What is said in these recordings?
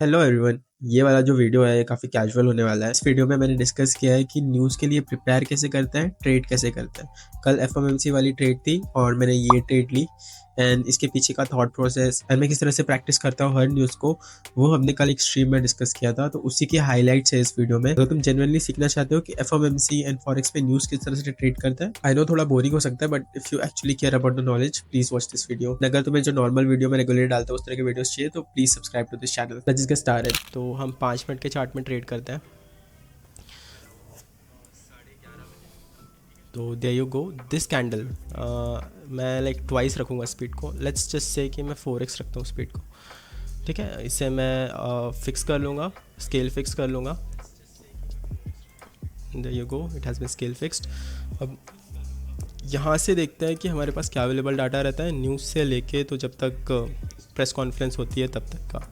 Hello everyone. ये वाला जो वीडियो है ये काफ़ी कैजुअल होने वाला है। इस वीडियो में मैंने डिस्कस किया है कि न्यूज़ के लिए प्रिपेयर कैसे करते हैं, ट्रेड कैसे करते हैं। कल एफएमएमसी वाली ट्रेड थी और मैंने ये ट्रेड ली एंड इसके पीछे का थॉट प्रोसेस एंड मैं किस तरह से प्रैक्टिस करता हूँ हर न्यूज़ को, वो हमने कल एक स्ट्रीम में डिस्कस किया था। तो उसी की हाईलाइट्स है इस वीडियो में। अगर तुम जेनुइनली सीखना चाहते हो कि एफएमएमसी एंड फॉरेक्स में न्यूज़ किस तरह से ट्रेड करता है, आई नो थोड़ा बोरिंग हो सकता है, but if you actually care about the knowledge please watch this video. अगर तुम्हें जो नॉर्मल वीडियो में रेगुलर डालता हूँ उस तरह के वीडियोस चाहिए तो please subscribe to this channel. Let's get started. तो हम 5 मिनट के चार्ट में ट्रेड करते हैं। तो there you go this candle. मैं लाइक ट्वाइस रखूँगा स्पीड को। लेट्स जस्ट से कि मैं 4x रखता हूँ स्पीड को। ठीक है, इसे मैं फिक्स कर लूँगा, स्केल फिक्स कर लूँगा। There you go, it has been scale fixed. अब यहाँ से देखते हैं कि हमारे पास क्या अवेलेबल डाटा रहता है न्यूज़ से लेके तो जब तक प्रेस कॉन्फ्रेंस होती है तब तक का।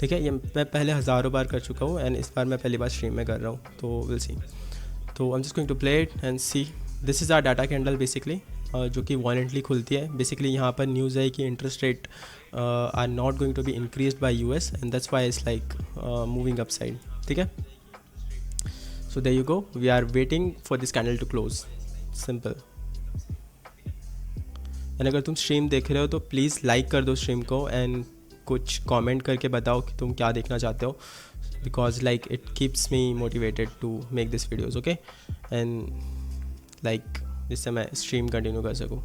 ठीक है, ये मैं पहले हज़ारों बार कर चुका हूँ एंड इस बार मैं पहली बार स्ट्रीम में कर रहा हूँ, तो विल सी। तो I am just going to play it and see. This is our data candle basically, जो कि वॉलेंटली खुलती है। बेसिकली यहाँ पर न्यूज़ है कि interest rate are not going to be increase by US and that's why it's like moving up side. ठीक है, so there you go, we are waiting for this candle to close, simple. And अगर तुम stream देख रहे हो तो please like कर दो स्ट्रीम को एंड कुछ कमेंट करके बताओ कि तुम क्या देखना चाहते हो, because like it keeps me motivated to make this videos. Okay, and like जिससे मैं स्ट्रीम कंटिन्यू कर सकूँ।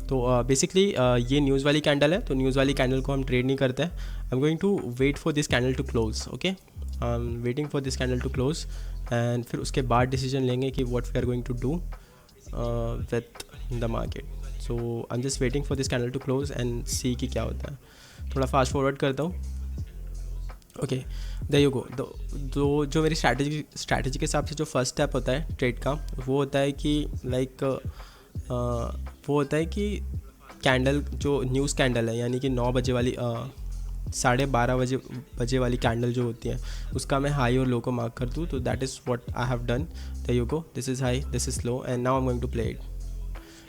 तो बेसिकली ये न्यूज़ वाली कैंडल है, तो न्यूज़ वाली कैंडल को हम ट्रेड नहीं करते हैं। I am going to wait for this candle to close. Okay, I am waiting for this candle to close and फिर उसके बाद डिसीजन लेंगे कि what we are going to do with the market. So I am just waiting for this candle to close and see कि क्या होता है। थोड़ा फास्ट फॉरवर्ड करता हूँ। Okay, there you go. तो जो मेरी स्ट्रैटेजी के हिसाब से जो फर्स्ट स्टेप होता है ट्रेड का, वो होता है कि लाइक वो होता है कि कैंडल जो न्यूज़ कैंडल है यानी कि 9 बजे वाली 12:30 बजे वाली कैंडल जो होती है उसका मैं हाई और लो को मार्क कर दूँ। तो that is what I have done. There you go, this is high, this is low and now I am going to play it.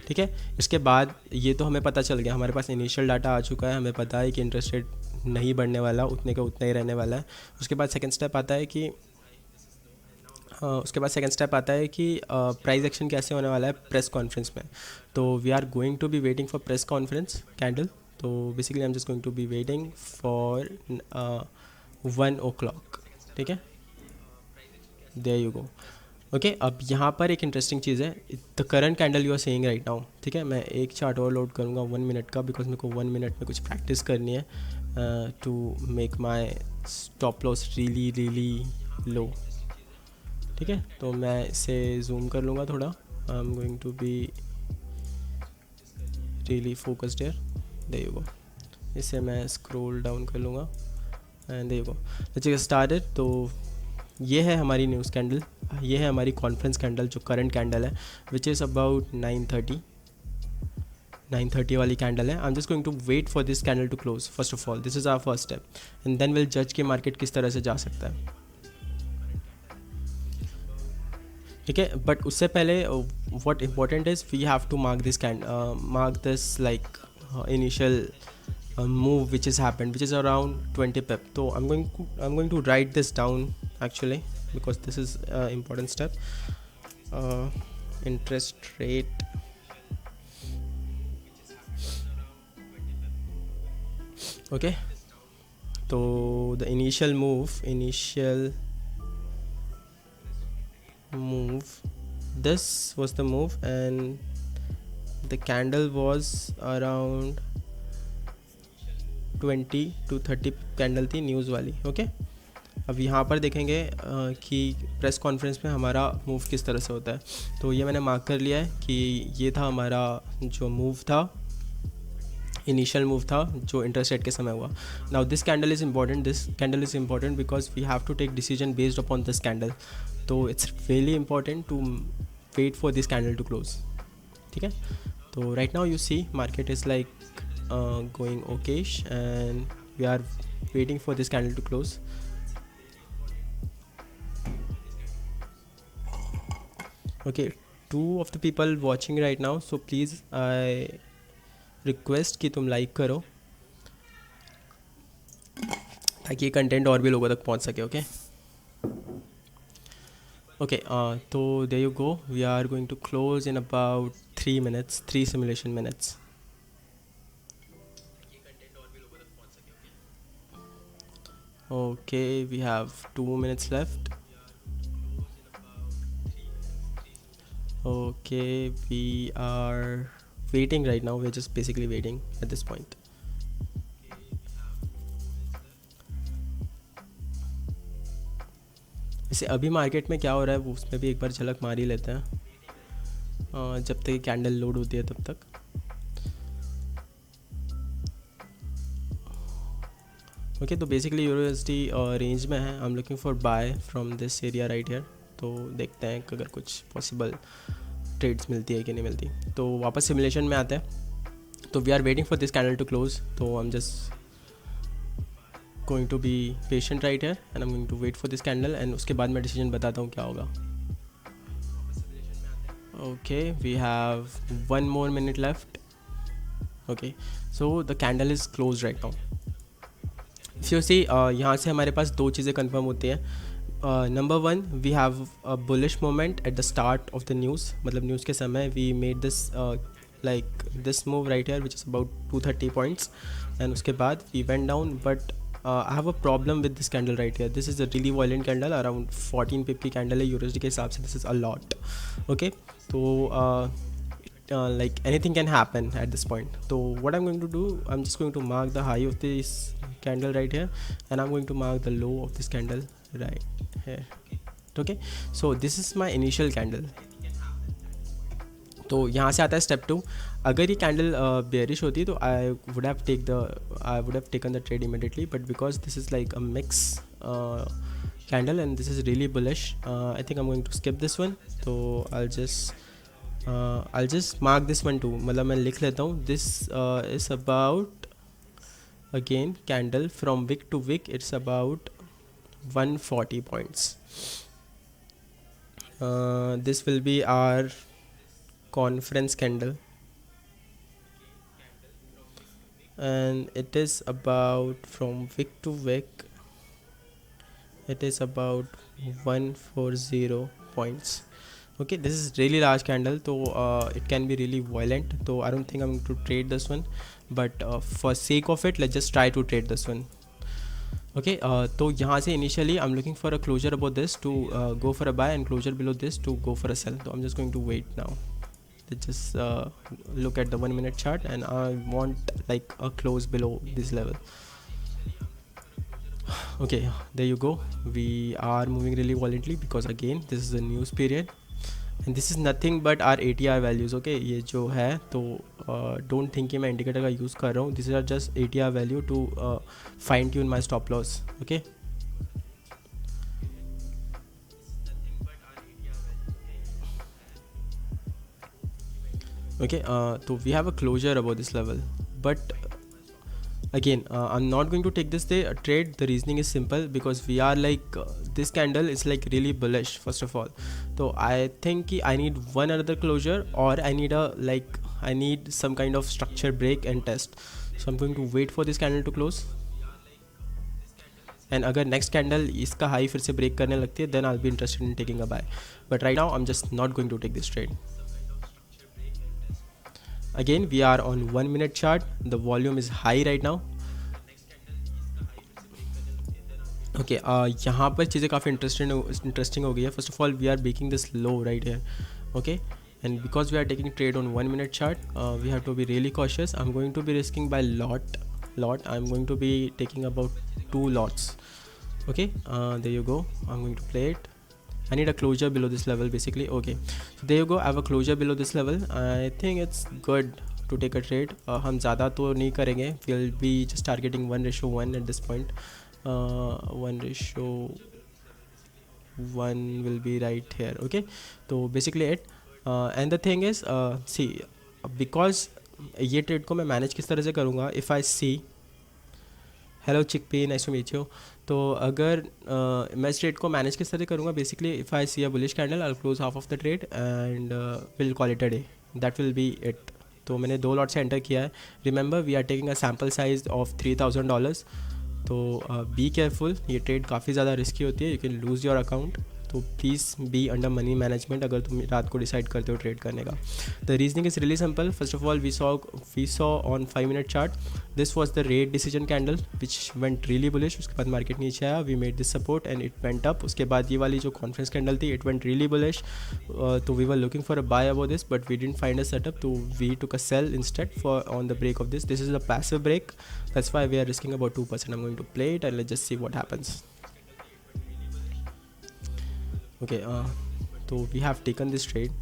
ठीक है, इसके बाद ये तो हमें पता चल गया, हमारे पास इनिशियल डाटा आ चुका है, हमें पता है कि इंटरेस्ट रेट नहीं बढ़ने वाला, उतने का उतना ही रहने वाला है। उसके बाद सेकंड स्टेप आता है कि प्राइस एक्शन कैसे होने वाला है प्रेस कॉन्फ्रेंस में। तो we are going to be waiting for press conference candle. तो basically I am just going to be waiting for 1 o'clock। ठीक है, देयर यू गो। ओके, अब यहाँ पर एक इंटरेस्टिंग चीज़ है, the current candle you are seeing right now. ठीक है, मैं एक चार्ट और लोड करूँगा 1 मिनट का, बिकॉज मेरे को 1 मिनट में कुछ प्रैक्टिस करनी है to make my stop loss really really low. ठीक है, तो मैं इसे जूम कर लूँगा थोड़ा। I am going to be really focused here. There you go, इसे मैं स्क्रॉल डाउन कर लूँगा and there you go, let's get started. तो ये है हमारी न्यूज़ कैंडल, ये है हमारी कॉन्फ्रेंस कैंडल जो करंट कैंडल है, विच इज़ अबाउट 9:30 वाली कैंडल है। I am just going to wait for this candle to close first of all, this is our first step and then we'll जज कि market किस तरह से जा सकता है। ठीक है, बट उससे पहले what important is we have to mark this like initial move which has happened, which is around 20 pip. So I'm going to write this down actually, because this is important step. Interest rate, okay, so the initial move, this was the move and the candle was around 20 to 30 candle थी news वाली। Okay, अब यहाँ पर देखेंगे कि press conference में हमारा move किस तरह से होता है। तो ये मैंने मार्क कर लिया है कि ये था हमारा जो मूव था, इनिशियल मूव था जो इंटरेस्ट रेट के समय हुआ। Now this candle is important because we have to take decision based upon this candle. तो it's really important to wait for this candle to close. ठीक है, तो right now you see market is like going okayish and we are waiting for this candle to close. Okay, 2 of the people watching right now, so please I request कि तुम like करो ताकि ये content और भी लोगों तक पहुंच सके. ओके ओके तो there you go, we are going to close in about 3 minutes, 3 simulation minutes. Okay, we have 2 minutes left. Okay, we are waiting right now, we're just basically waiting at this point. वैसे अभी market में क्या हो रहा है वो उसमें भी एक बार झलक मार ही लेते हैं. जब तक ये कैंडल लोड होती है तब तक. ओके तो बेसिकली यूरोएसडी रेंज में है. I am looking for buy from this area right here. तो देखते हैं कि अगर कुछ पॉसिबल ट्रेड्स मिलती है कि नहीं मिलती. तो वापस सिमुलेशन में आते हैं. तो we are waiting for this candle to close. तो I am just going to be patient right here and I am going to wait for this candle and उसके बाद मैं डिसीजन बताता हूँ क्या होगा. Okay we have 1 more minute left. Okay so the candle is close right now. If you see यहाँ से हमारे पास दो चीज़ें कंफर्म होती हैं. Number one, we have a bullish moment at the start of the news. मतलब news के समय we made this like this move right here which is about 230 points and उसके बाद we went down. But I have a problem with this candle right here. This is a really violent candle. Around 14 pip की candle है euro USD के हिसाब से. दिस is अ लॉट. ओके तो like anything can happen at this point. So what I'm going to do, I'm just going to mark the high of this candle right here and I'm going to mark the low of this candle right here. Okay, so this is my initial candle. तो यहाँ से आता है step 2. अगर ये candle bearish होती तो I would have taken the trade immediately. But because this is like a mix candle and this is really bullish, I think I am going to skip this one. तो I'll just mark this one too. मतलब मैं लिख लेता हूँ. This is about again candle from wick to wick. It's about 140 points. This will be our conference candle, and it is about from wick to wick. It is about 140 points. Okay, this is really large candle, so it can be really violent. So I don't think I'm going to trade this one, but for sake of it, let's just try to trade this one. Okay, तो यहाँ से initially I'm looking for a closure above this to go for a buy and closure below this to go for a sell. So I'm just going to wait now. Let's just look at the 1 minute chart and I want like a close below this level. Okay, there you go. We are moving really violently because again this is a news period. And this is nothing but our ATR values. ओके ये जो है तो don't think कि मैं indicator का use कर रहा हूँ. This are just ATR value to fine tune my stop loss. Okay okay तो we have a closer about this level. But again I'm not going to take this trade. The reasoning is simple because we are like this candle is like really bullish first of all. So I think I need one another closure or I need some kind of structure break and test. So I'm going to wait for this candle to close and अगर next candle इसका high फिर से break करने लगती है then I'll be interested in taking a buy. But right now I'm just not going to take this trade. Again we are on 1 minute chart. The volume is high right now. Okay यहाँ पर चीज़ें काफ़ी interesting हो गई है. First of all we are breaking this low right here. Okay and because we are taking trade on 1 minute chart, we have to be really cautious. I'm going to be risking by lot. I'm going to be taking about 2 lots. Okay, there you go. I'm going to play it. I need a closure below this level basically. Okay, so there you go. I have a closure below this level. I think it's good to take a trade. हम ज़्यादा तो नहीं करेंगे. We'll be just targeting 1:1 at this point. 1:1 will be right here. Okay, so basically it and the thing is see because ये trade को मैं manage किस तरह से करूँगा. If I see hello chickpea, nice to meet you. तो अगर मैं इस ट्रेड को मैनेज किस तरह से करूँगा basically if I see a bullish candle I close half of the trade and will call it a day. That will be it. तो मैंने 2 लॉट से एंटर किया है. Remember we are taking a sample size of $3,000. तो तो be careful, ये trade काफ़ी ज़्यादा रिस्की होती है, you can lose your account, तो please be under money management अगर तुम रात को डिसाइड करते हो ट्रेड करने का। The reasoning is really simple. First of all we saw on 5 minute chart this was the rate decision candle which went really bullish. उसके बाद मार्केट नीचे आया, we made this support and it went up. उसके बाद ये वाली जो conference candle थी इट वेंट रियली बुलिश, तो we were looking for a buy about this but we didn't find a setup, तो we took a sell instead for on the break of this is a passive break, that's why we are risking about 2%. I am going to play it and let's just see what happens. Okay, so we have taken this trade.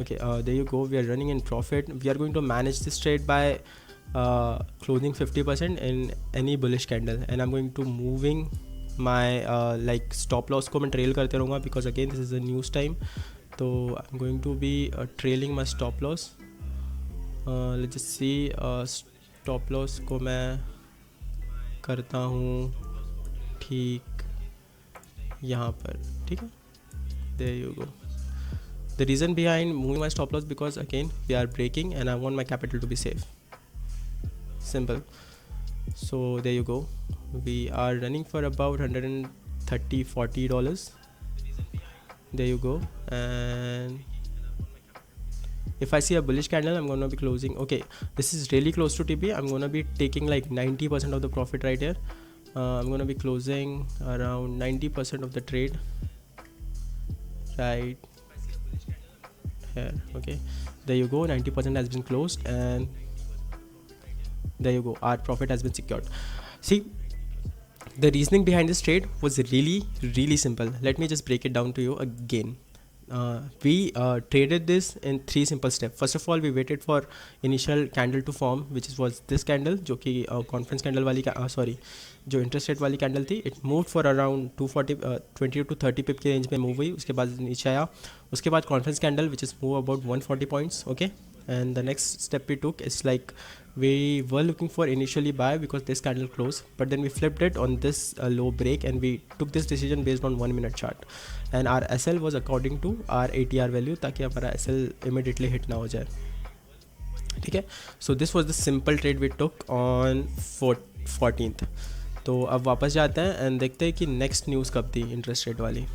Okay, there you go, we are running in profit. We are going to manage this trade by closing 50% in any bullish candle, and I'm going to moving my like stop loss को मैं trail करते रहूँगा because again this is a news time, so I'm going to be trailing my stop loss. Let's just see, stop loss को मैं करता हूँ ठीक यहाँ पर, ठीक है. There you go. The reason behind moving my stop loss because again we are breaking and I want my capital to be safe. Simple. So there you go. We are running for about $130-40. There you go. And if I see a bullish candle, I'm gonna be closing. Okay, this is really close to TP. I'm gonna be taking like 90% of the profit right here. I'm gonna be closing around 90% of the trade right here. Okay, there you go, 90% has been closed and there you go, our profit has been secured. See, the reasoning behind this trade was really simple. Let me just break it down to you again. We traded this in 3 simple steps. First of all, we waited for initial candle to form, which was this candle, जो कि conference candle वाली जो interest rate वाली candle थी. It moved for around 20 to 30 pip के range में move हुई, उसके बाद नीचे आया. उसके बाद conference candle which is move about 140 points. Okay, and the next step we took is like we were looking for initially buy because this candle closed, but then we flipped it on this low break and we took this decision based on 1 minute chart, and our SL was according to our ATR value ताकि हमारा SL immediately hit ना हो जाए. ठीक है, so this was the simple trade we took on 14th. तो अब वापस जाते हैं एंड देखते हैं कि नेक्स्ट न्यूज़ कब थी इंटरेस्ट रेट वाली.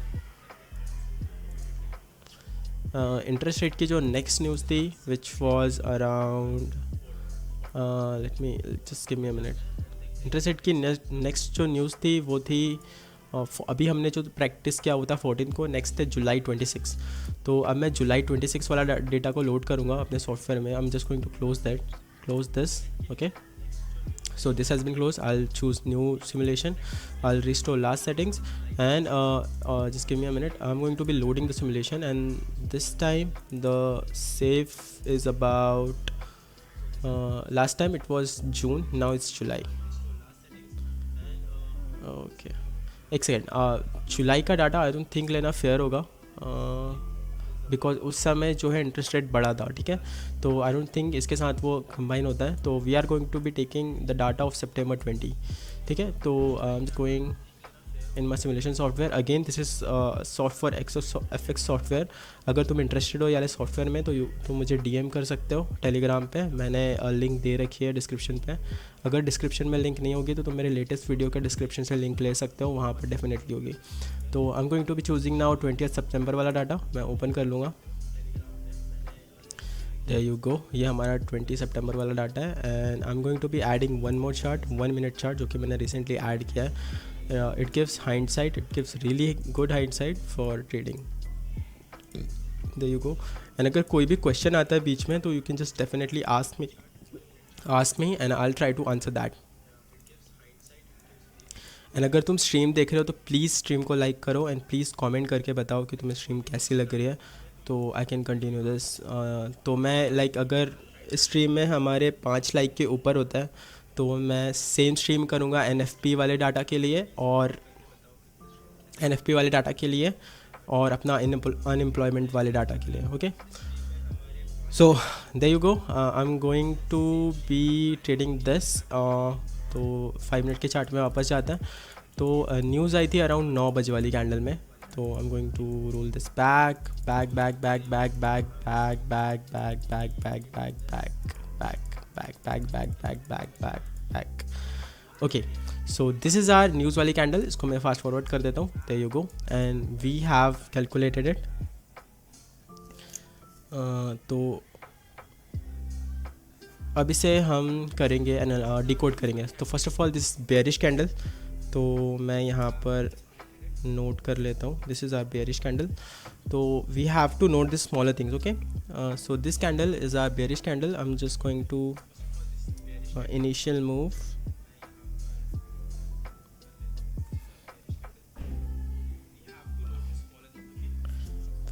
इंटरेस्ट रेट की जो नेक्स्ट न्यूज़ थी which was around, let me just give me a minute. Interest rate की नेक्स्ट जो न्यूज़ थी वो थी अभी हमने जो प्रैक्टिस किया हुआ था 14 को, नेक्स्ट है जुलाई 26. तो अब मैं जुलाई 26 वाला डेटा को लोड करूँगा अपने सॉफ्टवेयर में. I am just going to close this. Okay, so this has been closed. I'll choose new simulation, I'll restore last settings and just give me a minute. I'm going to be loading the simulation and this time the safe is about last time it was June, now it's July. Okay, एक second, जुलाई का data I don't think लेना fair होगा because उस समय जो है interest rate बढ़ा था. ठीक है, तो आई डोंट थिंक इसके साथ वो कंबाइन होता है. तो we are going to be taking the data of September 20. ठीक है, तो I am going in my simulation software. Again this is software FX software. अगर तुम इंटरेस्टेड हो यार सॉफ्टवेयर में तो तुम मुझे DM कर सकते हो टेलीग्राम पे. मैंने लिंक दे रखी है डिस्क्रिप्शन पे. अगर डिस्क्रिप्शन में लिंक नहीं होगी तो तुम मेरे लेटेस्ट वीडियो के डिस्क्रिप्शन से लिंक ले सकते हो, वहाँ पर डेफिनेटली होगी. तो I am going to be choosing now 20 सितंबर वाला डाटा. मैं ओपन कर लूँगा. देयर यू गो, ये हमारा 20 सितंबर वाला डाटा है and I am going to be adding one more chart, 1 minute chart, जो कि मैंने रिसेंटली ऐड किया है. It gives hindsight, it gives really good hindsight for trading. There you go. And अगर कोई भी क्वेश्चन आता है बीच में तो you can just definitely ask me and I'll try to answer that. And अगर तुम स्ट्रीम देख रहे हो तो प्लीज़ स्ट्रीम को लाइक करो एंड प्लीज़ कमेंट करके बताओ कि तुम्हें स्ट्रीम कैसी लग रही है, तो आई कैन कंटिन्यू दिस. तो मैं अगर स्ट्रीम में हमारे 5 लाइक के ऊपर होता है तो मैं सेम स्ट्रीम करूँगा NFP वाले डाटा के लिए और और अपना अनएम्प्लॉयमेंट वाले डाटा के लिए. Okay, so there you go, I am going to be trading this. तो 5 मिनट के चार्ट में वापस जाता है. तो न्यूज़ आई थी अराउंड 9 बजे वाली कैंडल में. तो I am going to roll this back back. Okay, so this is our news वाली कैंडल. इसको मैं फास्ट फॉरवर्ड कर देता हूँ. There you go, and we have calculated it. तो अब इसे हम करेंगे डिकोड करेंगे. तो first of all this bearish candle, तो मैं यहाँ पर नोट कर लेता हूँ. This is our bearish candle. तो we have to note this smaller things. Okay, so this candle is our bearish candle. I am just going to initial move.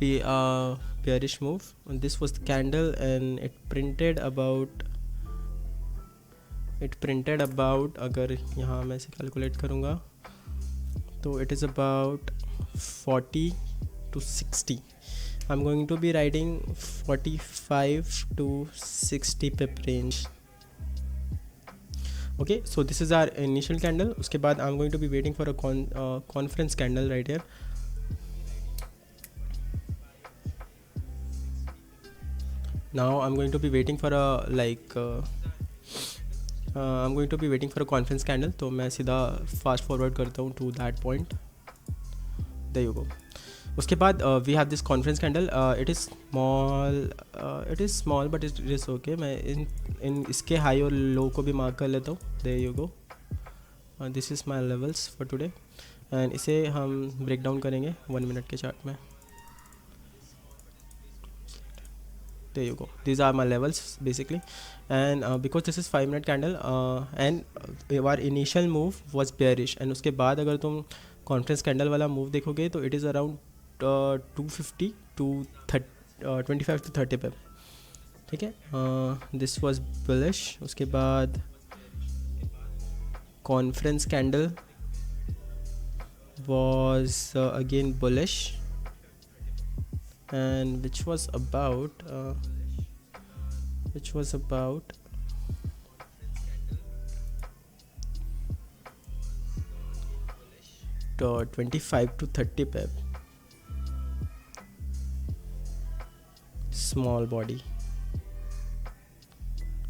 We bearish move, and this was the candle, and it printed about अगर यहाँ मैं इसे calculate करूँगा तो it is about 40 to 60. I'm going to be writing 45 to 60 pip range. Okay, so this is our initial candle. उसके बाद I'm going to be waiting for a conference candle right here. Now I'm going to be waiting for a I'm going to be waiting for a conference candle. तो मैं सीधा fast forward करता हूँ to that point. There you go. उसके बाद we have this conference candle. It is small but it is okay. मैं इन इसके high और low को भी mark कर लेता हूँ. There you go. This is my levels for today. And इसे हम break down करेंगे 1 minute के chart में. There you go, these are my levels basically, and because this is 5 minute candle and our initial move was bearish, and उसके बाद अगर तुम conference candle वाला move देखोगे तो it is around 250 to 25 to 30 पे. ठीक है, this was bullish. उसके बाद conference candle was again bullish, and which was about 25 to 30 pip. Small body.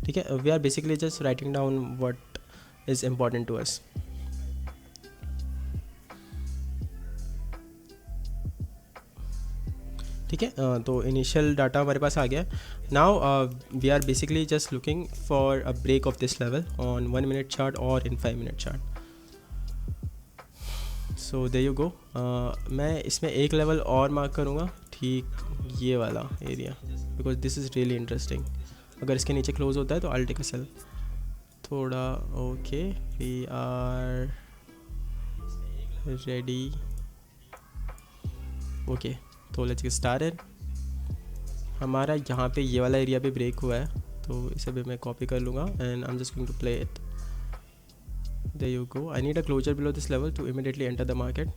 ठीक है, we are basically just writing down what is important to us. ठीक है, तो इनिशियल डाटा हमारे पास आ गया. Now we are basically just looking for a break of this level on 1 minute chart और in 5 minute chart. So there you go. मैं इसमें एक लेवल और मार्क करूँगा, ठीक ये वाला area, because this is really interesting. अगर इसके नीचे क्लोज होता है तो I will take a sell थोड़ा. Okay, we are ready. Okay, तो लेट्स गेट स्टार्टेड. हमारा यहाँ पे ये वाला एरिया भी ब्रेक हुआ है, तो इसे भी मैं कॉपी कर लूँगा and I am just going to play it. There you go. I need a closure below this level to immediately enter the market,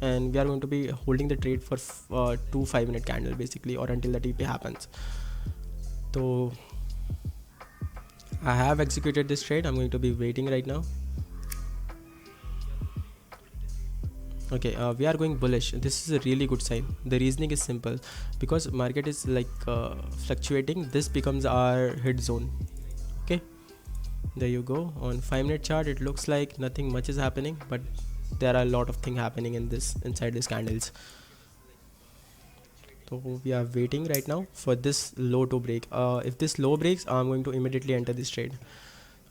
and we are going to be holding the trade for 2 5 minute candle basically, और until the TP happens. तो I have executed this trade. I'm going to be waiting right now. Okay, we are going bullish. This is a really good sign. The reasoning is simple, because market is fluctuating. This becomes our hit zone. Okay, there you go. On 5 minute chart it looks like nothing much is happening, but there are a lot of things happening inside these candles. So we are waiting right now for this low to break. If this low breaks, I'm going to immediately enter this trade.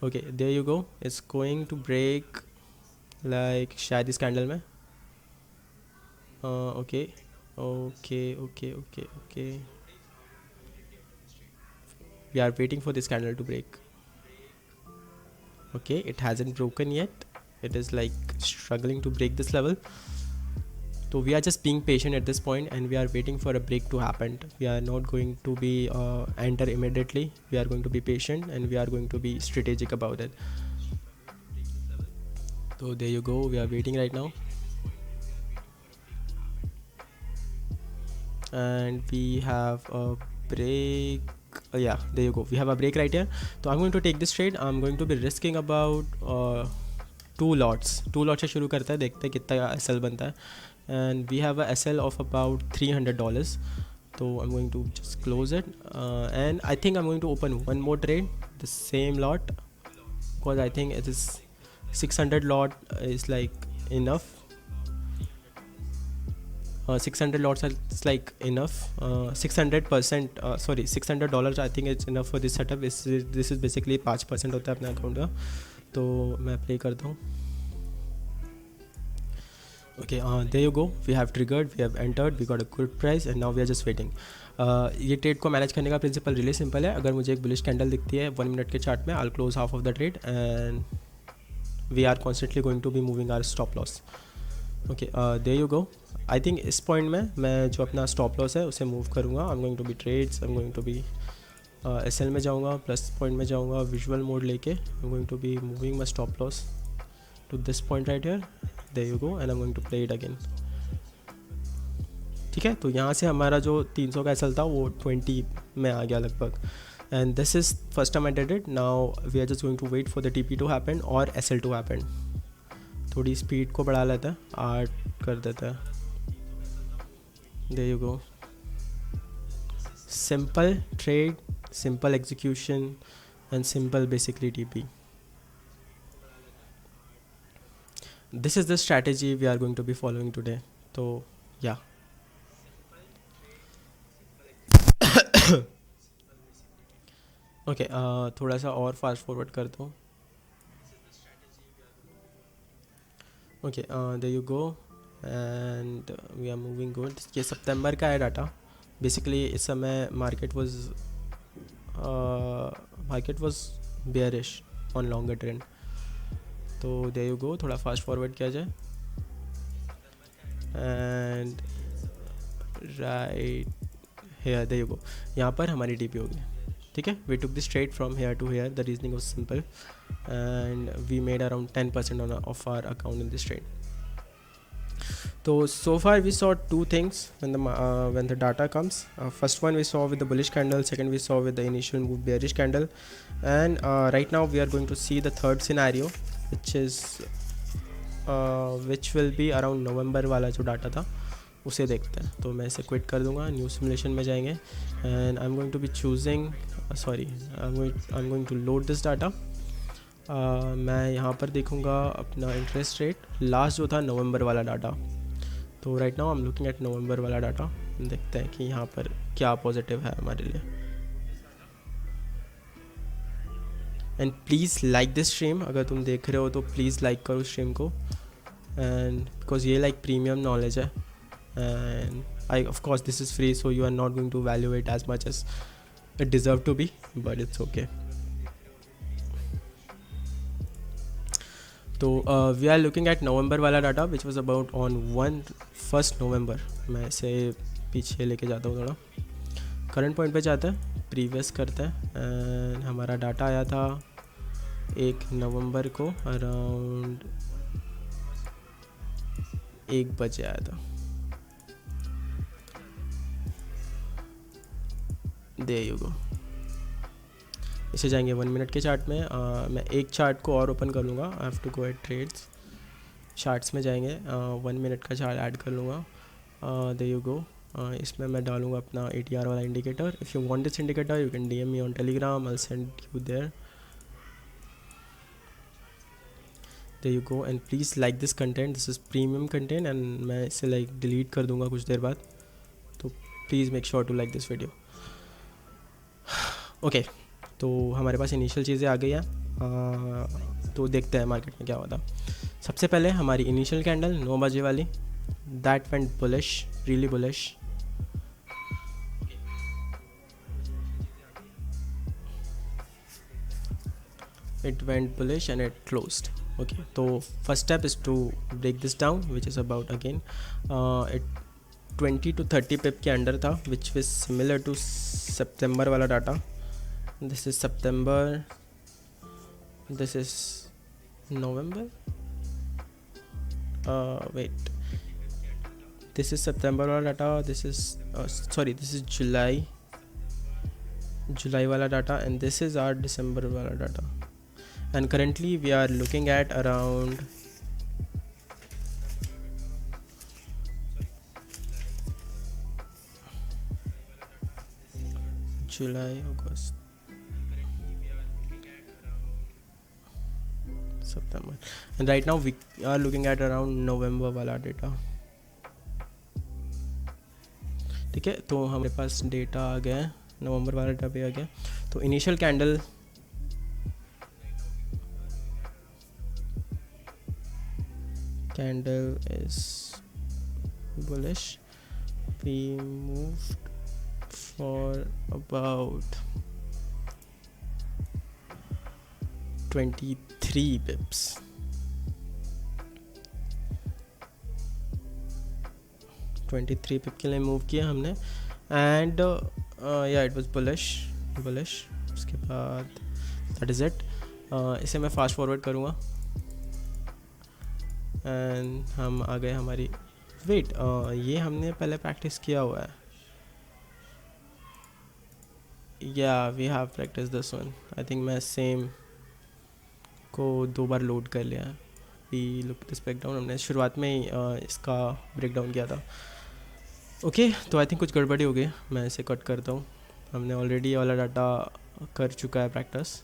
Okay, there you go. It's going to break like शायद इस candle में. Okay. We are waiting for this candle to break. Okay, it hasn't broken yet. It is like struggling to break this level. So we are just being patient at this point, and we are waiting for a break to happen. We are not going to be enter immediately. We are going to be patient, and we are going to be strategic about it. So there you go. We are waiting right now. And we have a break. Yeah, there you go. We have a break right here. So I'm going to take this trade. I'm going to be risking about 2 lots. 2 lots से शुरू करता है, देखते हैं कितना SL बनता है. And we have a SL of about $300. So I'm going to just close it, and I think I'm going to open one more trade, the same lot, because I think it is 600 lot is like enough. 600 lots are it's like enough. 600%, sorry, $600 I think it's enough for this setup. This is basically 5% होता है अपने account का. तो मैं play करता हूँ. Okay, there you go. We have triggered, we have entered, we got a good price, and now we are just waiting. ये trade को मैनेज करने का प्रिंसिपल रियली सिंपल है. अगर मुझे एक बुलिश कैंडल दिखती है 1 मिनट के चार्ट में, I'll close half of the trade and we are constantly going to be moving our stop loss. Okay, there you go. I think इस पॉइंट में मैं जो अपना स्टॉप लॉस है उसे मूव करूँगा. I am going to be trades, I am going to be SL में जाऊँगा, प्लस पॉइंट में जाऊँगा, विजुअल मोड लेके I am going to be moving my stop loss to this point right here. There you go, and I am going to play it again. ठीक है, तो यहाँ से हमारा जो 300 का एसएल था वो 20 में आ गया लगभग. And this is first time I did it. Now we are just going to wait for the TP to happen और एसएल टू हैपन. थोड़ी स्पीड को बढ़ा लेता है, 8 कर देता है. There you go. Simple trade, simple execution, and simple basically TP. This is the strategy we are going to be following today. So yeah. Okay, थोड़ा सा और फास्ट फॉरवर्ड करता हूँ. Okay, there you go. And we are moving good. ये सितंबर का है data. Basically इस समय market was bearish on longer trend. तो देयर यू गो, थोड़ा फास्ट फॉरवर्ड किया जाए. And right here, there you go, यहाँ पर हमारी टीपी होगी. ठीक है, we took this trade from here to here. The reasoning was simple and we made around 10% of our account in this trade. So far we saw two things when the data comes. First one we saw with the bullish candle, second we saw with the initial move bearish candle, and right now we are going to see the third scenario, which will be around November वाला जो data था उसे देखते हैं. तो मैं इसे quit कर दूंगा, न्यू सिमुलेशन में जाएंगे, and I'm going to be choosing I'm going to load this data. मैं यहाँ पर देखूँगा अपना इंटरेस्ट रेट, लास्ट जो था नवंबर वाला डाटा. तो right now I am looking at नवंबर वाला डाटा. देखते हैं कि यहाँ पर क्या पॉजिटिव है हमारे लिए. And please like this stream. अगर तुम देख रहे हो तो प्लीज़ लाइक करो स्ट्रीम को, एंड बिकॉज ये लाइक प्रीमियम नॉलेज है, and I of course this is free, so you are not going to value it as much as it deserve to be, but it's okay. तो we are looking at नवंबर वाला data which was about on 1 November. मैं इसे पीछे लेके जाता हूँ थोड़ा. Current point पे जाते हैं, प्रीवियस करते हैं, एंड हमारा डाटा आया था 1 नवंबर को अराउंड 1 बजे आया था. There you go. इसे जाएंगे 1 मिनट के चार्ट में. मैं एक चार्ट को और ओपन कर लूँगा. I have to go at trades, charts में जाएंगे, 1 मिनट का चार्ट ऐड कर लूँगा. There you go. इसमें मैं डालूँगा अपना ATR वाला indicator. If you want this indicator you can DM me on Telegram, I will send you there. There you go, and please like this content. This is premium content and मैं इसे like delete कर दूँगा कुछ देर बाद. तो please make sure to like this video. Okay, तो हमारे पास इनिशियल चीज़ें आ गई हैं. तो देखते हैं मार्केट में क्या होता. सबसे पहले हमारी इनिशियल कैंडल 9 बजे वाली, that went bullish, really bullish. It went bullish and it closed. Okay, तो first step is to break this down which is about again it 20 to 30 pip के अंडर था, विच इज़ सिमिलर टू सितंबर वाला डाटा. This is September, this is November, wait, this is September wala data, this is this is July wala data, and this is our December wala data. And currently we are looking at around जुलाई अगस्त सितंबर and right now we are looking at around नवंबर वाला data. ठीक है, तो हमारे पास data आ गया है, नवंबर वाला डेटा भी आ गया. तो initial candle is bullish. We moved for about 23 pips. 23 पिप के लिए मूव किया हमने एंड या इट वाज बुलिश. उसके बाद दैट इज़ इट. इसे मैं फास्ट फॉरवर्ड करूँगा एंड हम आ गए हमारी वेट. ये हमने पहले प्रैक्टिस किया हुआ है. Yeah we have practice this one. I think मैं सेम को 2 बार लोड कर लिया. We look this breakdown. हमने शुरुआत में ही इसका ब्रेकडाउन किया था. ओके, तो आई थिंक कुछ गड़बड़ी हो गई. मैं इसे कट करता हूँ. हमने ऑलरेडी वाला डाटा कर चुका है प्रैक्टिस.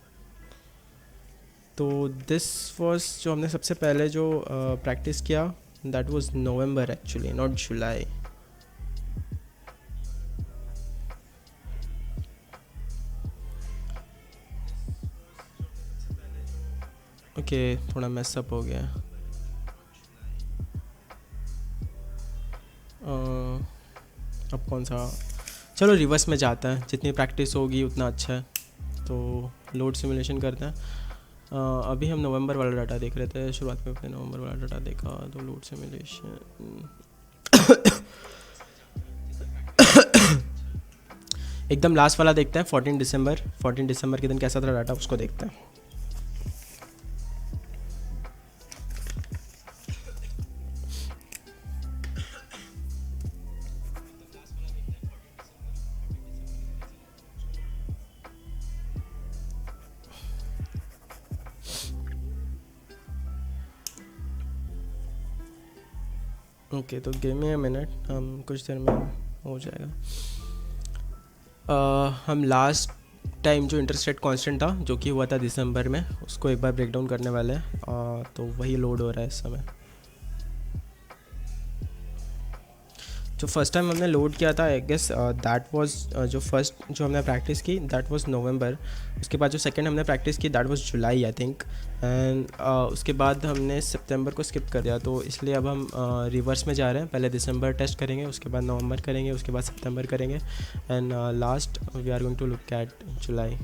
तो दिस वाज जो हमने सबसे पहले जो प्रैक्टिस किया that was November actually, not July. Okay, थोड़ा मैसअप हो गया. अब कौन सा, चलो रिवर्स में जाता है. जितनी प्रैक्टिस होगी उतना अच्छा है. तो लोड सिमुलेशन करते हैं. अभी हम नवंबर वाला डाटा देख रहे थे. शुरुआत में अपने नवंबर वाला डाटा देखा. तो लोड सिमुलेशन एकदम लास्ट वाला देखते हैं. 14 दिसंबर के दिन कैसा था डाटा, उसको देखते हैं. ओके, तो गिव मी अ मिनट. हम कुछ देर में हो जाएगा. हम लास्ट टाइम जो इंटरेस्ट रेट कांस्टेंट था जो कि हुआ था दिसंबर में, उसको एक बार ब्रेक डाउन करने वाले हैं. तो वही लोड हो रहा है इस समय. जो फर्स्ट टाइम हमने लोड किया था आई गेस दैट वाज जो हमने प्रैक्टिस की दैट वाज नवंबर. उसके बाद जो सेकंड हमने प्रैक्टिस की that was July I think. And उसके बाद हमने सितंबर को स्किप कर दिया. तो इसलिए अब हम रिवर्स में जा रहे हैं. पहले दिसंबर टेस्ट करेंगे, उसके बाद नवंबर करेंगे, उसके बाद सितंबर करेंगे and last we are going to look at जुलाई.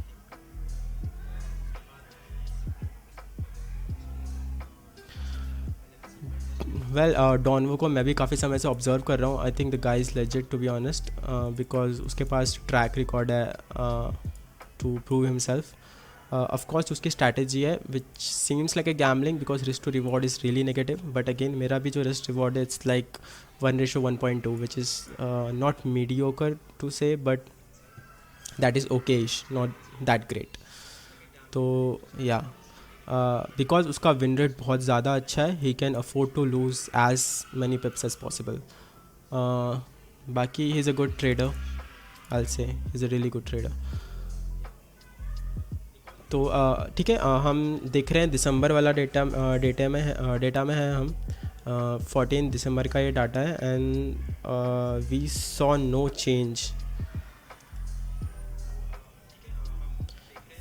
वेल, डॉनवो को मैं भी काफ़ी समय से ऑब्जर्व कर रहा हूँ. I think the guy is legit to be honest, because उसके पास ट्रैक रिकॉर्ड है to prove himself. Of course उसकी स्ट्रैटेजी है which seems like a gambling because risk to reward is really negative. But again मेरा भी जो risk reward है it's like 1:1.2 which is not mediocre to say but that is okayish, not that great. तो या because उसका win rate बहुत ज़्यादा अच्छा है, he can afford to lose as many pips as possible. बाकी he is a good trader. I say he is a really good trader. तो ठीक है, हम देख रहे हैं दिसंबर वाला डेटा में है हम. 14 दिसंबर का ये डाटा है and we saw no change.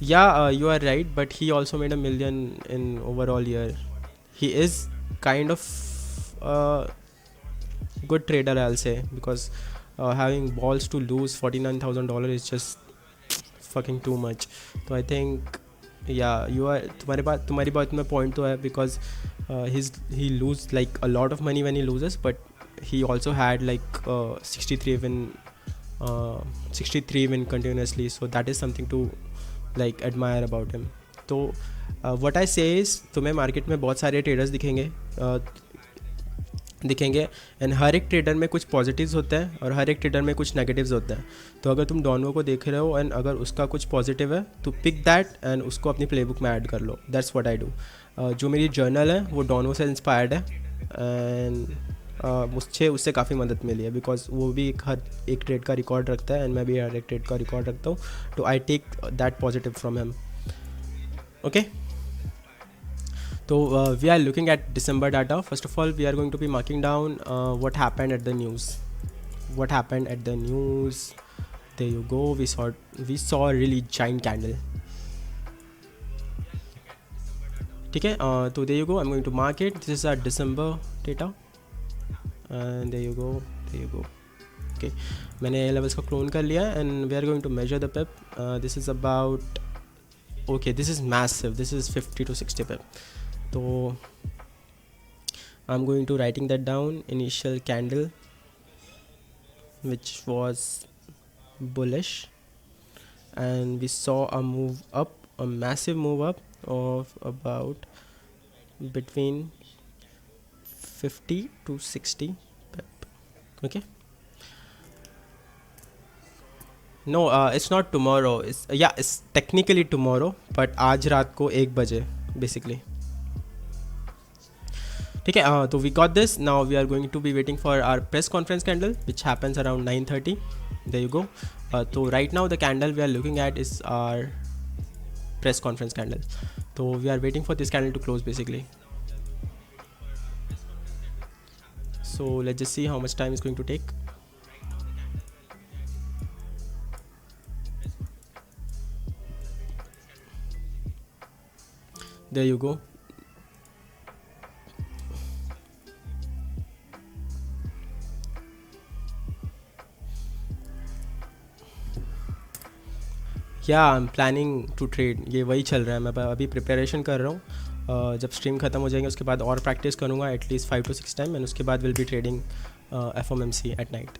Yeah, you are right, but he also made $1 million in overall year. He is kind of a good trader, I'll say, because having balls to lose $49,000 is just fucking too much. So I think, yeah, तुम्हारी बात में point तो है because he lose like a lot of money when he loses, but he also had like 63 win continuously, so that is something to like admire about him. तो what I say is तुम्हें market में बहुत सारे traders दिखेंगे and हर एक trader में कुछ positives होते हैं और हर एक ट्रेडर में कुछ नेगेटिव्स होते हैं. तो अगर तुम डॉनवो को देख रहे हो एंड अगर उसका कुछ पॉजिटिव है तो पिक दैट एंड उसको अपनी प्लेबुक में ऐड कर लो. That's what I do. जो मेरी जर्नल है वो डॉनवो से इंस्पायर्ड है एंड मुझे उससे काफ़ी मदद मिली है, बिकॉज वो भी हर एक ट्रेड का रिकॉर्ड रखता है एंड मैं भी हर एक ट्रेड का रिकॉर्ड रखता हूँ, तो I take that positive from him. Okay, so we are looking at December data. First of all, we are going to be marking down what happened at the news. What happened at the news? There you go. We saw a really giant candle. ठीक है, तो there you go. I'm going to mark it. This is our December data. And there you go. There you go. Okay, मैंने levels को clone कर लिया and we are going to measure the pip. This is about, okay, this is massive. This is 50 to 60 pip. So I'm going to writing that down. Initial candle which was bullish, and we saw a move up, a massive move up of about between 50 to 60 pip. Okay, no, it's not tomorrow, it's technically tomorrow, but आज रात को 1 बजे basically. ठीक है, तो we got this. Now we are going to be waiting for our press conference candle which happens around 9:30. There you go. तो right now the candle we are looking at is our press conference candle. तो we are waiting for this candle to close basically. So let's just see how much time is going to take. There you go. क्या I am planning to trade, ये वही चल रहा है. मैं अभी preparation कर रहा हूँ. जब स्ट्रीम ख़त्म हो जाएंगे उसके बाद और प्रैक्टिस करूँगा एटलीस्ट 5 to 6 टाइम, एंड उसके बाद will be trading FOMC at night.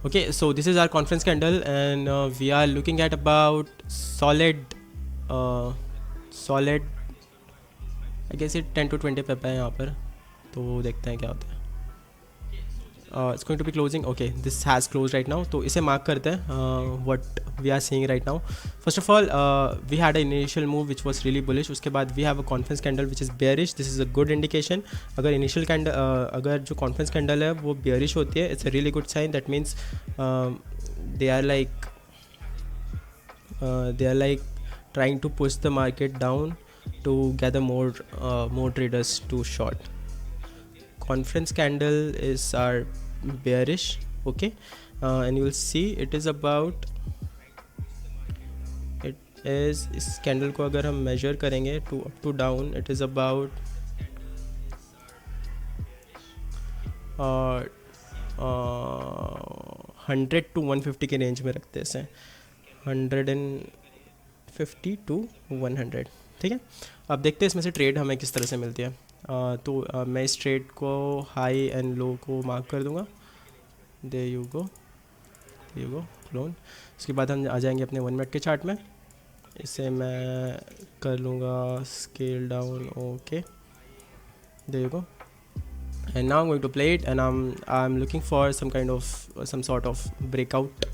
Okay, so this is our conference candle and we are looking at about solid I guess it 10 to 20 pip है यहाँ पर. तो देखते हैं क्या होता है. It's going to be closing. Okay, this has closed right now. तो इसे mark करते हैं what we are seeing right now. First of all, we had an initial move which was really bullish. उसके बाद we have a conference candle which is bearish. This is a good indication. अगर initial candle अगर जो conference candle है वो bearish होती है, it's a really good sign. That means they are like trying to push the market down to gather more traders to short. Conference candle is our bearish. Okay, and you will see it is about, it is, इस candle को अगर हम measure करेंगे to up to down, it is about 100 to 150 के range में रखते हैं इसे. 150 to 100. ठीक है, अब देखते हैं इसमें से ट्रेड हमें किस तरह से मिलती है. तो मैं इस ट्रेड को हाई एंड लो को मार्क कर दूंगा. दे यू गो क्लोन. उसके बाद हम आ जाएंगे अपने 1 मिनट के चार्ट में. इसे मैं कर लूँगा scale down. Okay, there you go. And now I am going to play it and I am looking for some sort of breakout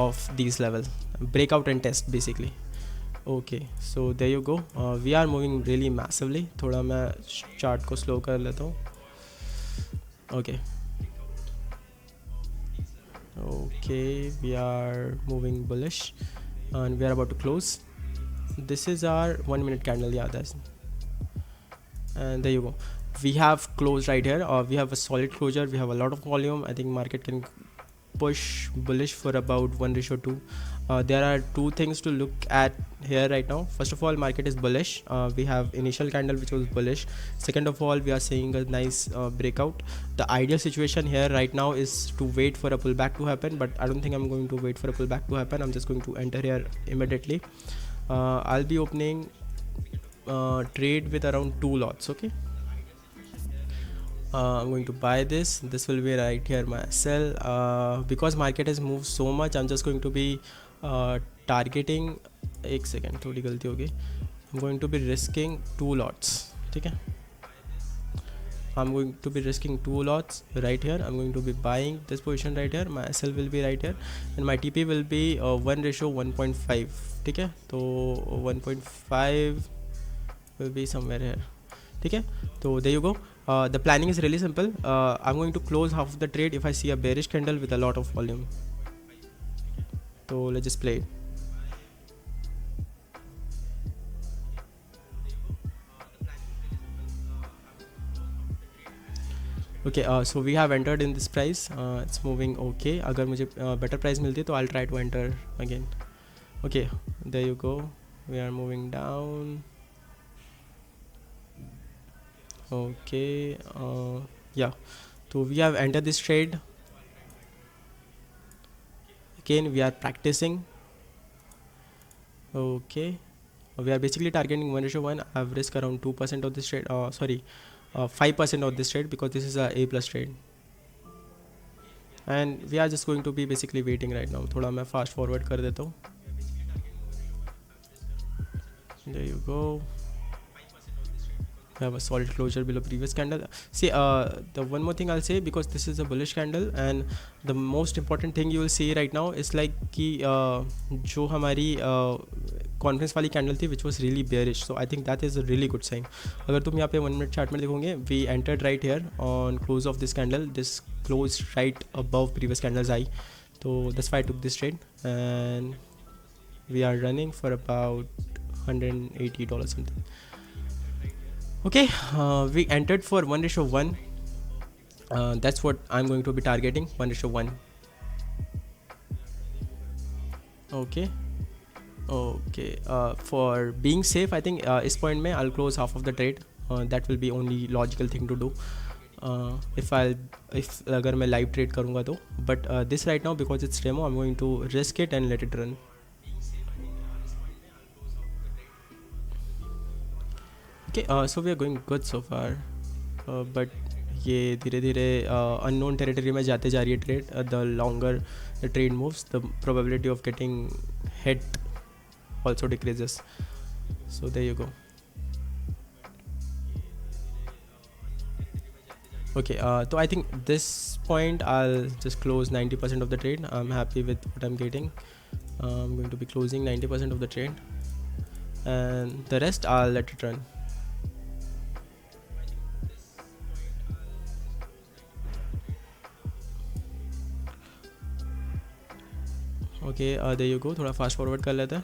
of these level, breakout and test basically. Okay, so there you go. We are moving really massively. थोड़ा मैं chart को slow कर लेता हूँ. Okay, we are moving bullish and we are about to close. This is our 1 minute candle, याद है. And there you go. We have closed right here, or we have a solid closure. We have a lot of volume. I think market can push bullish for about 1:2. There are two things to look at here right now. First of all, market is bullish. We have initial candle which was bullish. Second of all, we are seeing a nice breakout. The ideal situation here right now is to wait for a pullback to happen, but I don't think I'm going to wait for a pullback to happen. I'm just going to enter here immediately. I'll be opening trade with around 2 lots. Okay, I'm going to buy this. This will be right here my sell. Because market has moved so much, I'm just going to be targeting, एक second, थोड़ी गलती होगी. I'm going to be risking 2 lots. ठीक है, I'm going to be risking 2 lots right here. I'm going to be buying this position right here. My sell will be right here and my TP will be 1:1.5. ठीक है, तो 1.5 will be somewhere here. ठीक है, तो there you go. The planning is really simple. I'm going to close half of the trade if I see a bearish candle with a lot of volume. So let's just play it. Okay, so we have entered in this price. It's moving okay. अगर मुझे better price मिलती है तो I'll try to enter again. Okay, there you go. We are moving down. Okay, yeah. So we have entered this trade. Again, we are practicing. Okay, we are basically targeting 1:1. I have risk around 2% of this trade. Sorry, 5% of this trade because this is a A plus trade. And we are just going to be basically waiting right now. थोड़ा मैं fast forward कर देता हूँ. There you go. We have a solid closure below previous candle. See, the one more thing I'll say, because this is a bullish candle, and the most important thing you will see right now is like कि जो हमारी conference वाली candle थी which was really bearish, so I think that is a really good sign. अगर तुम यहाँ पे 1 minute chart में देखोगे, we entered right here on close of this candle. This closed right above previous candle's high, so that's why I took this trade, and we are running for about $180 something. Okay, we entered for 1:1. That's what I'm going to be targeting, 1:1. Okay, okay. For being safe, I think इस point में I'll close half of the trade. That will be only logical thing to do. If अगर मैं live trade करूँगा तो, but this right now because it's demo, I'm going to risk it and let it run. Okay, so we are going good so far, but ये धीरे धीरे unknown territory में जाते जा रही है trade. The longer the trade moves, the probability of getting hit also decreases. So there you go. Okay, so I think this point I'll just close 90% of the trade. I'm happy with what I'm getting. I'm going to be closing 90% of the trade, and the rest I'll let it run. Okay, there you go. थोड़ा fast forward कर लेते हैं.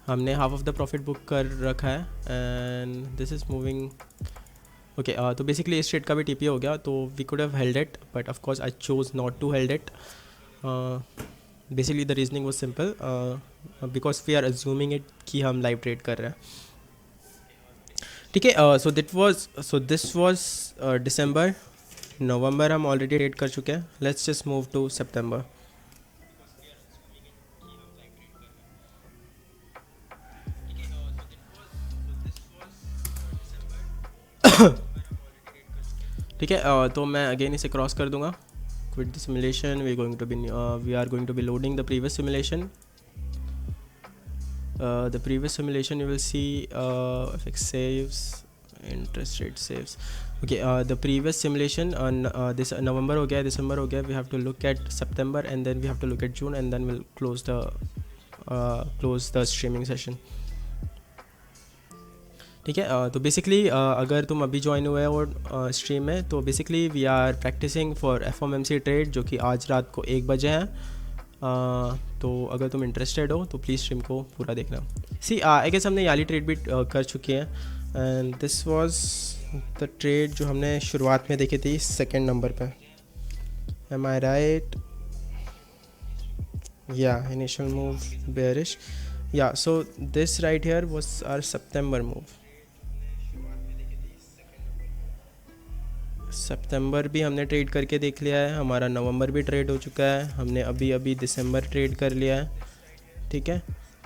हमने half of the profit book कर रखा है, and this is moving. Okay, तो basically इस ट्रेड का भी टीपी हो गया, तो we could have held it, but of course I chose not to held it. Basically the reasoning was simple, because we are assuming it कि हम live trade कर रहे हैं. ठीक है, सो दिस वाज दिसंबर. नवंबर हम ऑलरेडी ट्रेड कर चुके हैं. Let's just move to September. ठीक है, तो मैं अगेन इसे क्रॉस कर दूंगा. Quit the simulation. We are going to be loading the previous simulation. The previous simulation you will see FX saves, interest rate saves. Okay, the previous simulation on this November हो गया, December हो गया. We have to look at September, and then we have to look at June, and then we'll close the streaming session. ठीक है, तो basically अगर तुम अभी ज्वाइन हुए हो स्ट्रीम में, तो basically we are practicing for FOMC trade जो कि आज रात को 1 बजे हैं. तो अगर तुम इंटरेस्टेड हो तो प्लीज़ स्ट्रीम को पूरा देखना. सी आई गेस हमने याली ट्रेड भी कर चुके हैं, and this was the trade जो हमने शुरुआत में देखी थी 2nd नंबर पे. Am I right? या इनिशियल मूव बेयरिश. या so this right here was our सितंबर मूव. सितंबर भी हमने ट्रेड करके देख लिया है, हमारा नवंबर भी ट्रेड हो चुका है, हमने अभी दिसंबर ट्रेड कर लिया है. ठीक है,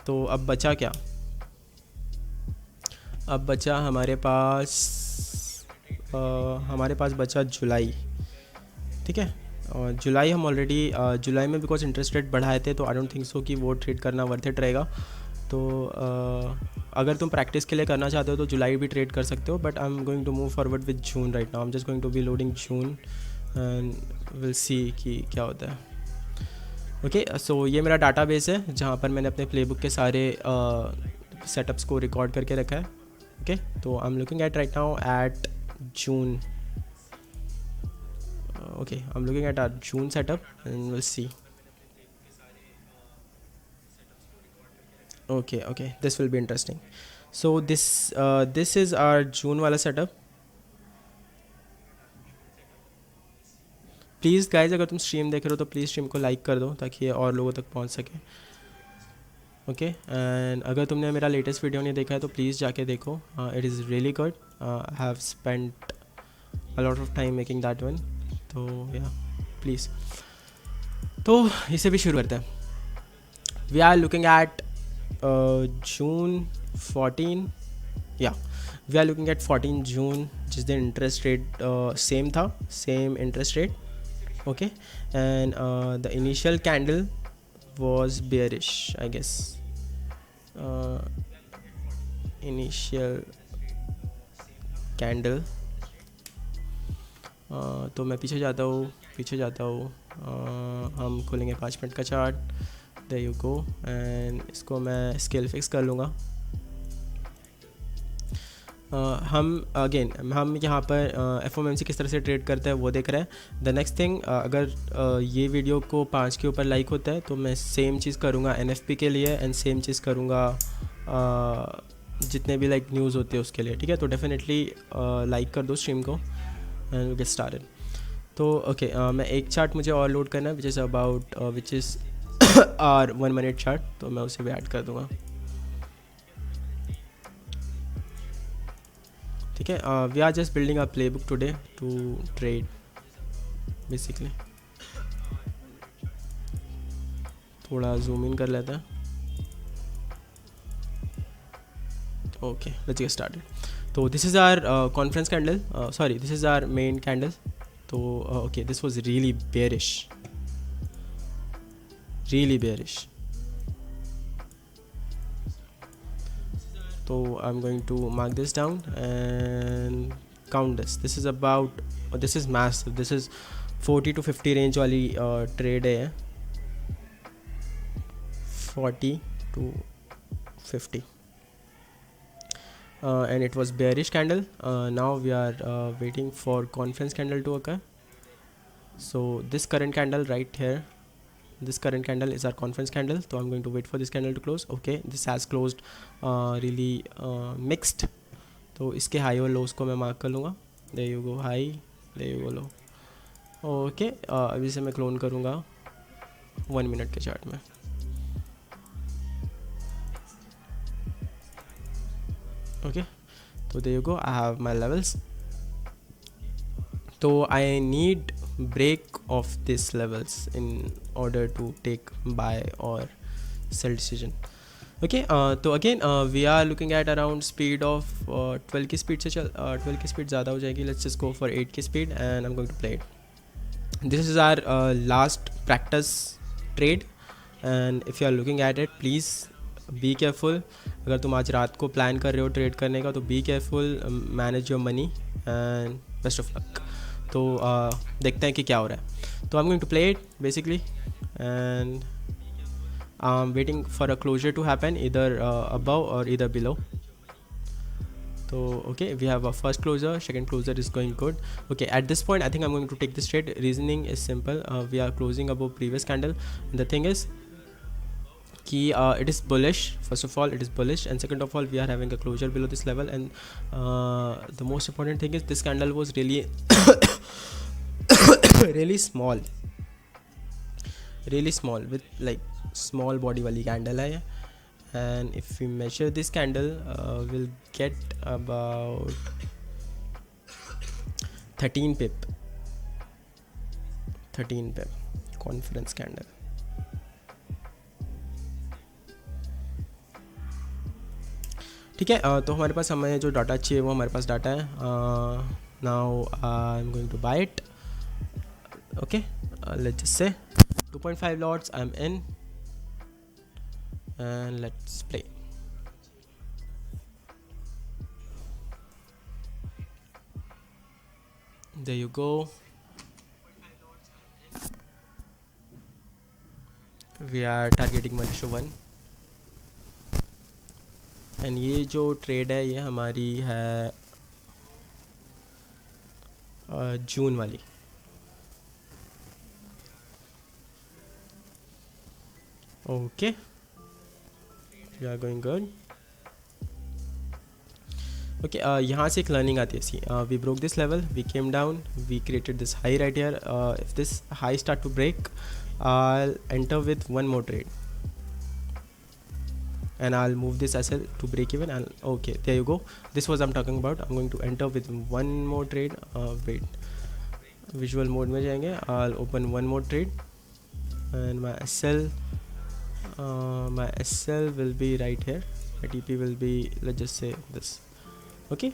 तो अब बचा क्या? अब बचा हमारे पास बचा जुलाई. ठीक है, और जुलाई हम ऑलरेडी जुलाई में बिकॉज इंटरेस्ट रेट बढ़ाए थे, तो आई डोंट थिंक सो कि वो ट्रेड करना वर्थ इट रहेगा. तो अगर तुम प्रैक्टिस के लिए करना चाहते हो तो जुलाई भी ट्रेड कर सकते हो, but I am going to move forward with June right now. I am just going to be loading June, and will see कि क्या होता है. ओके, सो ये मेरा डाटाबेस है जहाँ पर मैंने अपने प्लेबुक के सारे सेटअप्स को रिकॉर्ड करके रखा है. ओके, तो I am looking eight right now at June. Okay, I'm looking at our June setup and we'll see. Okay, this will be interesting. So this is our June वाला setup. Please guys अगर तुम stream देख रहे हो तो please stream को like कर दो ताकि ये और लोगों तक पहुंच सके. ओके एंड अगर तुमने मेरा लेटेस्ट वीडियो नहीं देखा है तो प्लीज़ जाके देखो. It is really good. I have spent a lot of time making that one. तो या प्लीज़. तो इसे भी शुरू करते हैं. We are looking at June 14. Yeah we are looking at 14 June जिस दिन इंटरेस्ट रेट सेम था, same interest rate. Okay, and the initial candle was bearish, I guess. Initial candle. तो मैं पीछे जाता हूँ. हम खोलेंगे 5 मिनट का chart. there you go. And इसको मैं स्केल फिक्स कर लूँगा. हम यहाँ पर FOMC किस तरह से ट्रेड करते हैं वो देख रहे हैं. द नेक्स्ट थिंग, अगर ये वीडियो को 5 के ऊपर लाइक होता है तो मैं सेम चीज़ करूँगा NFP के लिए एंड सेम चीज़ करूँगा जितने भी लाइक न्यूज़ होते हैं उसके लिए. ठीक है, तो डेफिनेटली लाइक कर दो स्ट्रीम को एंड वी गेट स्टार्टेड. तो ओके, मैं एक चार्ट मुझे और लोड करना है which is our 1 minute chart. तो मैं उसे भी ऐड कर दूँगा. ठीक है, we are just building a playbook today to trade basically. थोड़ा जूम इन कर लेते हैं. Okay, let's get started. तो this is our conference candle, sorry this is our main candle. तो okay, this was really bearish. So I'm going to mark this down and count this. This is massive. This is 40 to 50 range वाली trade है. 40 to 50 and it was bearish candle. Now we are waiting for conference candle to occur. So this current candle right here, this current candle is our conference candle. So I'm going to wait for this candle to close. Okay, this has closed really mixed. तो इसके high और loss को मैं mark कर लूँगा. there you go high, there you go low. Okay, अभी से मैं क्लोन करूँगा 1 मिनट के चार्ट में. ओके, तो there you go, I have my levels. तो I need break of these levels in order to take buy or sell decision. Okay, तो again we are looking at around speed of 12 की speed से 12 की speed ज़्यादा हो जाएगी. let's just go for 8 की speed and I'm going to play it. this is our last practice trade and if you are looking at it please be careful. अगर तुम आज रात को प्लान कर रहे हो ट्रेड करने का तो be careful, manage your money and best of luck. तो देखते हैं कि क्या हो रहा है. तो I am going to play it basically and I am waiting for a closure to happen इधर अबव और इधर बिलो. तो okay, we have a first closure, second closure is going good. Okay, at this point I think I am going to take this trade. Reasoning is simple. We are closing above previous candle. The thing is कि it is bullish. First of all, it is bullish and second of all we are having a closure below this level and the most important thing is this candle was really really small with like small body wali candle hai. And if we measure this candle we'll get about 13 pip conference candle. ठीक है, तो हमारे पास हमें जो data चाहिए वो हमारे पास डाटा है. Now I am going to buy it. Okay, let's just say 2.5 lots I am in and let's play. There you go. We are targeting 1:1 and ये जो ट्रेड है ये हमारी है जून वाली. Okay, we are going good. Okay, यहाँ से एक learning आती है. See, we broke this level, we came down, we created this high right here. If this high start to break, I'll enter with one more trade, and I'll move this SL to break even. And okay, there you go. This was I'm talking about. I'm going to enter with one more trade. Wait, visual mode में जाएंगे. I'll open one more trade, and my SL will be right here. My TP will be, let's just say this. Okay,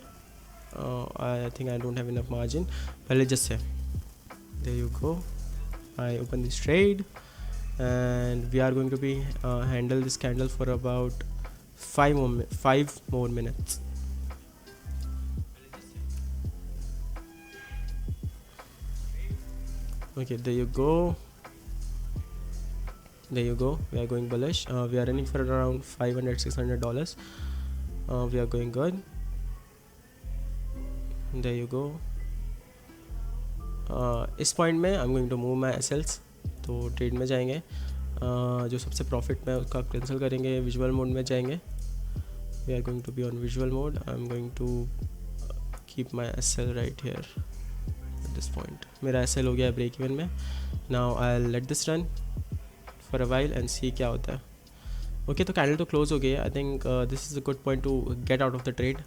I think I don't have enough margin, but let's just say there you go. I open this trade, and we are going to be handle this candle for about 5 more minutes. Okay, there you go. There you go. We are going bullish. We are running for around $500-600. We are going good. There you go. इस point में I'm going to move my SLs. तो trade में जाएंगे. जो सबसे profit में उसका cancel करेंगे. विजुअल मोड में जाएंगे. We are going to be on visual mode. I'm going to keep my SL right here at this point. मेरा SL हो गया ब्रेक इवन में. Now I'll let this run for a while and see क्या होता है. Okay, तो candle तो close हो गया. I think this is a good point to get out of the trade,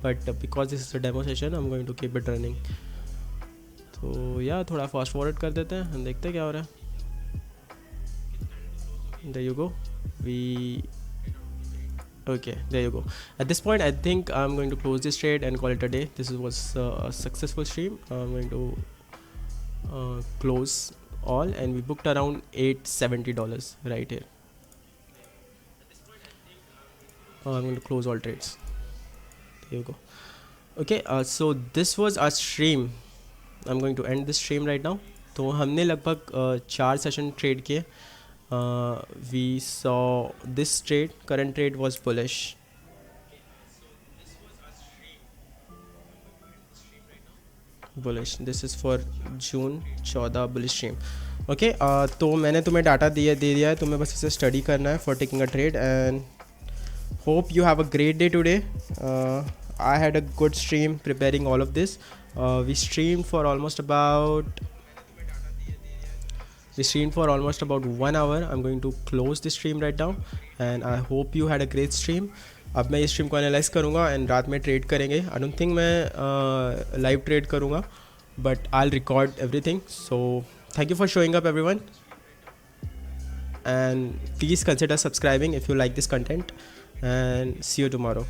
but because this is a demo session, I'm going to keep it running. तो या थोड़ा फास्ट फॉरवर्ड कर देते हैं, देखते हैं क्या हो रहा है. There you go. Okay, there you go. At this point, I think I'm going to close this trade and call it a day. This was a successful stream. I'm going to close all, and we booked around $870 right here. I'm going to close all trades. There you go. Okay, so this was our stream. I'm going to end this stream right now. तो हमने लगभग 4 session trade किए. We saw this trade. Current trade was bullish. This is for June 14 bullish stream. Okay, तो मैंने तुम्हें data दे दिया है. तुम्हें बस इसे स्टडी करना है for taking a trade, and hope you have a great day today. I had a good stream preparing all of this. We streamed for almost about 1 hour. I'm going to close the stream right now, and I hope you had a great stream. अब मैं इस stream को analyse करूँगा and रात में trade करेंगे. I don't think मैं live trade करूँगा, but I will record everything. So thank you for showing up everyone, and please consider subscribing if you like this content, and see you tomorrow.